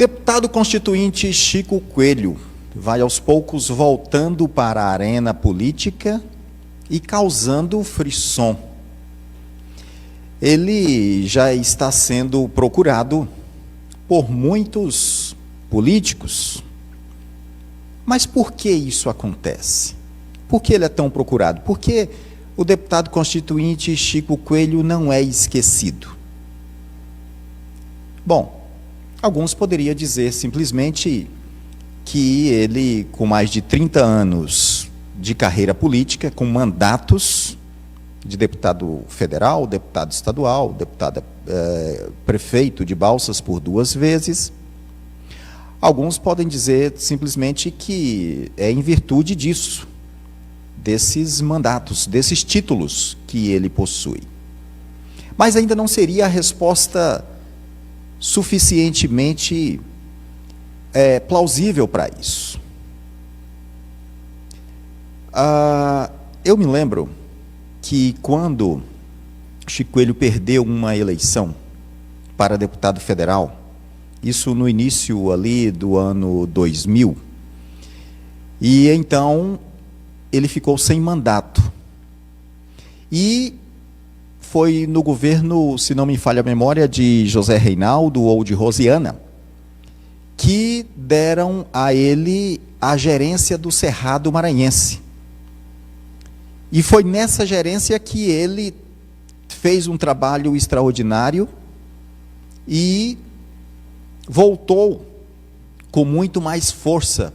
Deputado constituinte Chico Coelho vai aos poucos voltando para a arena política e causando frisson. Ele já está sendo procurado por muitos políticos. Mas por que isso acontece? Por que ele é tão procurado? Por que o deputado constituinte Chico Coelho não é esquecido? Bom, alguns poderiam dizer simplesmente que ele, com mais de 30 anos de carreira política, com mandatos de deputado federal, deputado estadual, deputado prefeito de Balsas por 2 vezes, alguns podem dizer simplesmente que é em virtude disso, desses mandatos, desses títulos que ele possui. Mas ainda não seria a resposta suficientemente plausível para isso. Eu me lembro que quando Chico Coelho perdeu uma eleição para deputado federal, isso no início ali do ano 2000, e então ele ficou sem mandato. E foi no governo, se não me falha a memória, de José Reinaldo ou de Rosiana, que deram a ele a gerência do Cerrado Maranhense. E foi nessa gerência que ele fez um trabalho extraordinário e voltou com muito mais força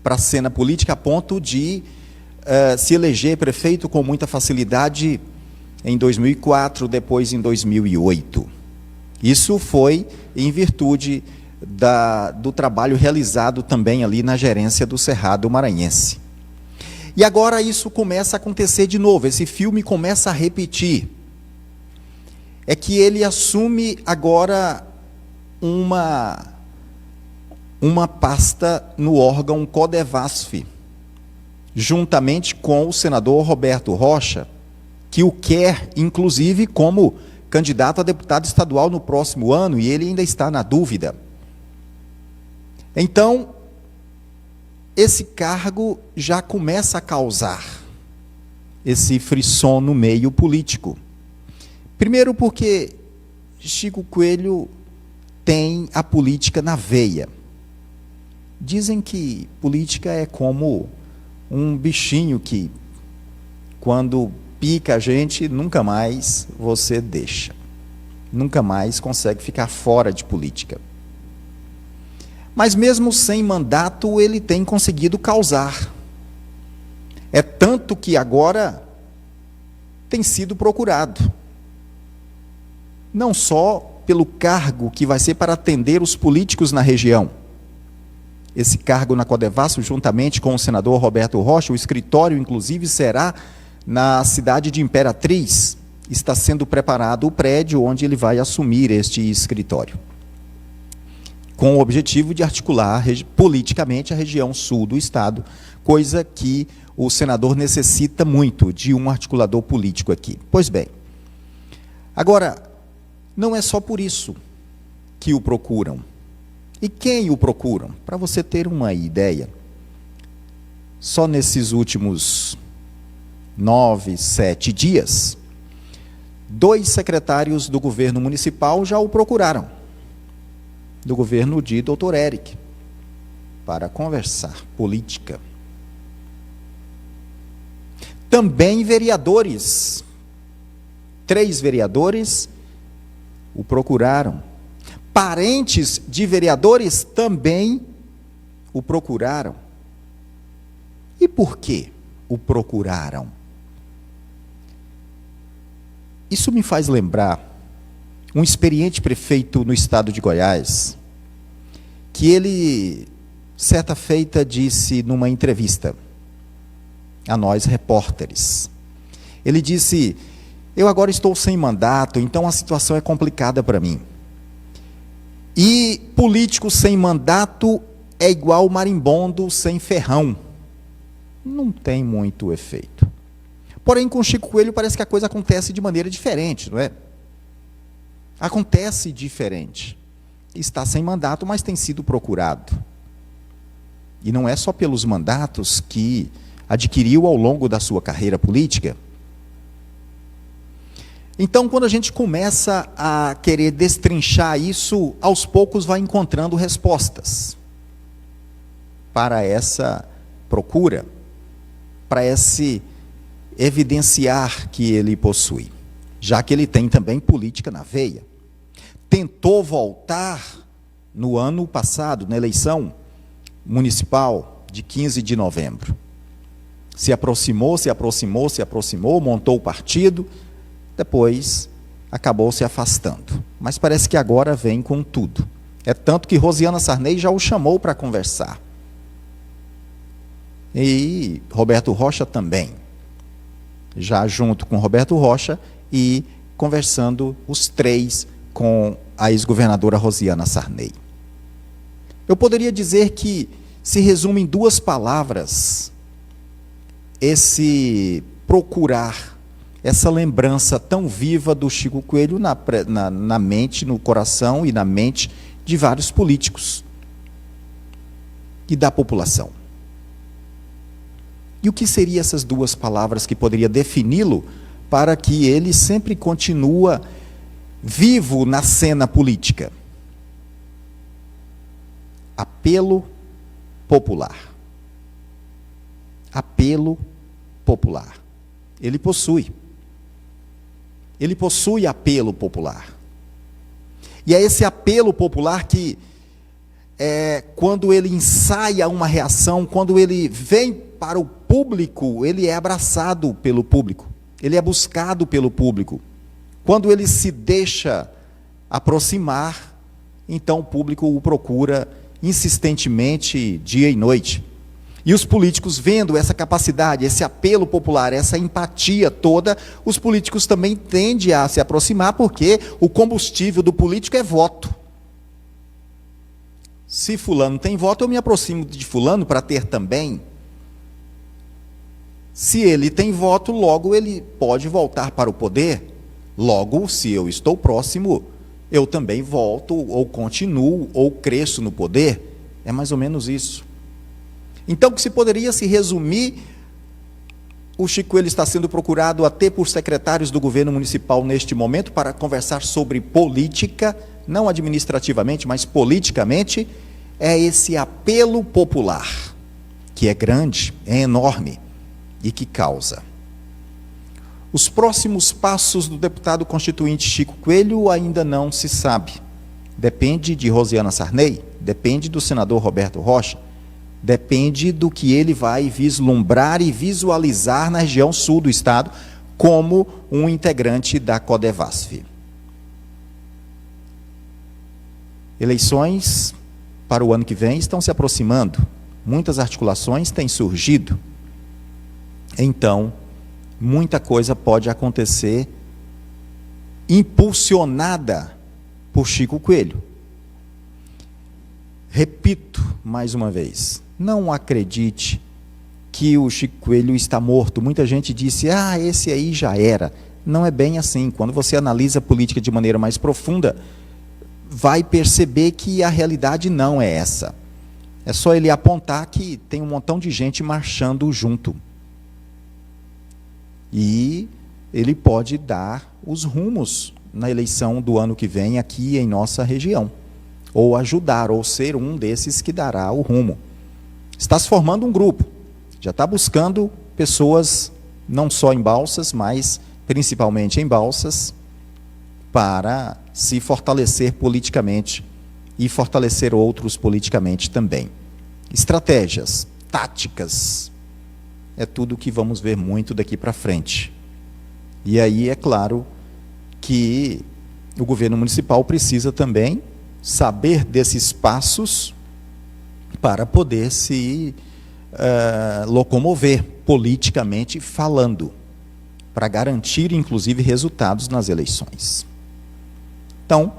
para a cena política, a ponto de se eleger prefeito com muita facilidade em 2004, depois em 2008. Isso foi em virtude do trabalho realizado também ali na gerência do Cerrado Maranhense. E agora isso começa a acontecer de novo, esse filme começa a repetir. É que ele assume agora uma pasta no órgão Codevasf, juntamente com o senador Roberto Rocha, que o quer, inclusive, como candidato a deputado estadual no próximo ano, e ele ainda está na dúvida. Então, esse cargo já começa a causar esse frisson no meio político. Primeiro porque Chico Coelho tem a política na veia. Dizem que política é como um bichinho que, quando pica a gente, nunca mais você deixa. Nunca mais consegue ficar fora de política. Mas mesmo sem mandato, ele tem conseguido causar. É tanto que agora tem sido procurado. Não só pelo cargo que vai ser para atender os políticos na região. Esse cargo na Codevasf, juntamente com o senador Roberto Rocha, o escritório, inclusive, será na cidade de Imperatriz. Está sendo preparado o prédio onde ele vai assumir este escritório, com o objetivo de articular politicamente a região sul do estado, coisa que o senador necessita muito de um articulador político aqui. Pois bem, agora, não é só por isso que o procuram. E quem o procuram? Para você ter uma ideia, só nesses últimos 9, 7 dias, 2 secretários do governo municipal já o procuraram, do governo de Dr. Eric, para conversar política. Também vereadores, 3 vereadores o procuraram. Parentes de vereadores também o procuraram. E por que o procuraram? Isso me faz lembrar um experiente prefeito no estado de Goiás, que ele, certa feita, disse numa entrevista a nós, repórteres, ele disse: eu agora estou sem mandato, então a situação é complicada para mim. E político sem mandato é igual marimbondo sem ferrão. Não tem muito efeito. Porém, com Chico Coelho parece que a coisa acontece de maneira diferente, não é? Acontece diferente. está sem mandato, mas tem sido procurado. E não é só pelos mandatos que adquiriu ao longo da sua carreira política. Então, quando a gente começa a querer destrinchar isso, aos poucos vai encontrando respostas para essa procura, para esse evidenciar que ele possui, já que ele tem também política na veia. Tentou voltar no ano passado, na eleição municipal de 15 de novembro. Se aproximou, montou o partido, depois acabou se afastando. Mas parece que agora vem com tudo. É tanto que Rosiana Sarney já o chamou para conversar. E Roberto Rocha também. Já junto com Roberto Rocha e conversando os três com a ex-governadora Rosiana Sarney. Eu poderia dizer que se resume em duas palavras esse procurar, essa lembrança tão viva do Chico Coelho na mente, no coração e na mente de vários políticos e da população. E o que seriam essas duas palavras que poderia defini-lo para que ele sempre continua vivo na cena política? Apelo popular. Apelo popular. Ele possui apelo popular. E é esse apelo popular que, quando ele ensaia uma reação, quando ele vem para o público, ele é abraçado pelo público, ele é buscado pelo público. Quando ele se deixa aproximar, então o público o procura insistentemente, dia e noite. E os políticos, vendo essa capacidade, esse apelo popular, essa empatia toda, os políticos também tendem a se aproximar, porque o combustível do político é voto. Se fulano tem voto, eu me aproximo de fulano para ter também. Se ele tem voto, logo ele pode voltar para o poder. Logo, se eu estou próximo, eu também volto, ou continuo, ou cresço no poder. É mais ou menos isso. Então, que se poderia se resumir, o Chico Coelho está sendo procurado até por secretários do governo municipal neste momento para conversar sobre política, não administrativamente, mas politicamente, é esse apelo popular, que é grande, é enorme e que causa. Os próximos passos do deputado constituinte Chico Coelho ainda não se sabe. Depende de Rosiana Sarney, depende do senador Roberto Rocha, depende do que ele vai vislumbrar e visualizar na região sul do estado como um integrante da Codevasf. Eleições para o ano que vem estão se aproximando, muitas articulações têm surgido. Então, muita coisa pode acontecer impulsionada por Chico Coelho. Repito mais uma vez, não acredite que o Chico Coelho está morto. Muita gente disse, esse aí já era. Não é bem assim. Quando você analisa a política de maneira mais profunda, vai perceber que a realidade não é essa. É só ele apontar que tem um montão de gente marchando junto. E ele pode dar os rumos na eleição do ano que vem aqui em nossa região. Ou ajudar, ou ser um desses que dará o rumo. Está se formando um grupo, já está buscando pessoas, não só em Balsas, mas principalmente em Balsas, para se fortalecer politicamente e fortalecer outros politicamente também. Estratégias, táticas, é tudo que vamos ver muito daqui para frente. E aí é claro que o governo municipal precisa também saber desses passos para poder se locomover politicamente falando, para garantir inclusive resultados nas eleições. Então,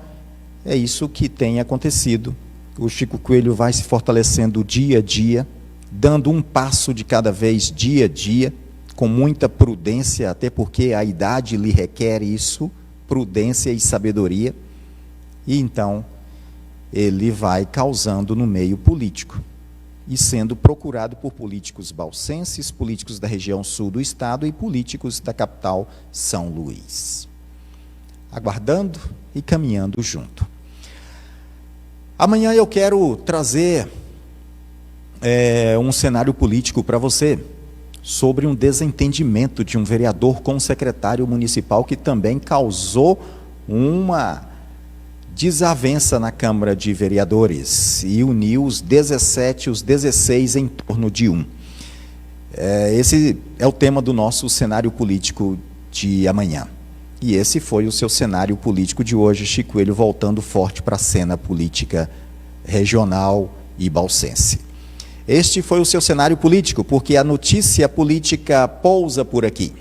é isso que tem acontecido. O Chico Coelho vai se fortalecendo dia a dia, dando um passo de cada vez, dia a dia, com muita prudência, até porque a idade lhe requer isso, prudência e sabedoria. E então, ele vai causando no meio político e sendo procurado por políticos balsenses, políticos da região sul do estado e políticos da capital São Luís. Aguardando e caminhando junto. Amanhã eu quero trazer um cenário político para você, sobre um desentendimento de um vereador com um secretário municipal que também causou uma desavença na Câmara de Vereadores e uniu os 17, os 16 em torno de um. Esse é o tema do nosso cenário político de amanhã. E esse foi o seu cenário político de hoje, Chico Coelho voltando forte para a cena política regional e balsense. Este foi o seu cenário político, porque a notícia política pousa por aqui.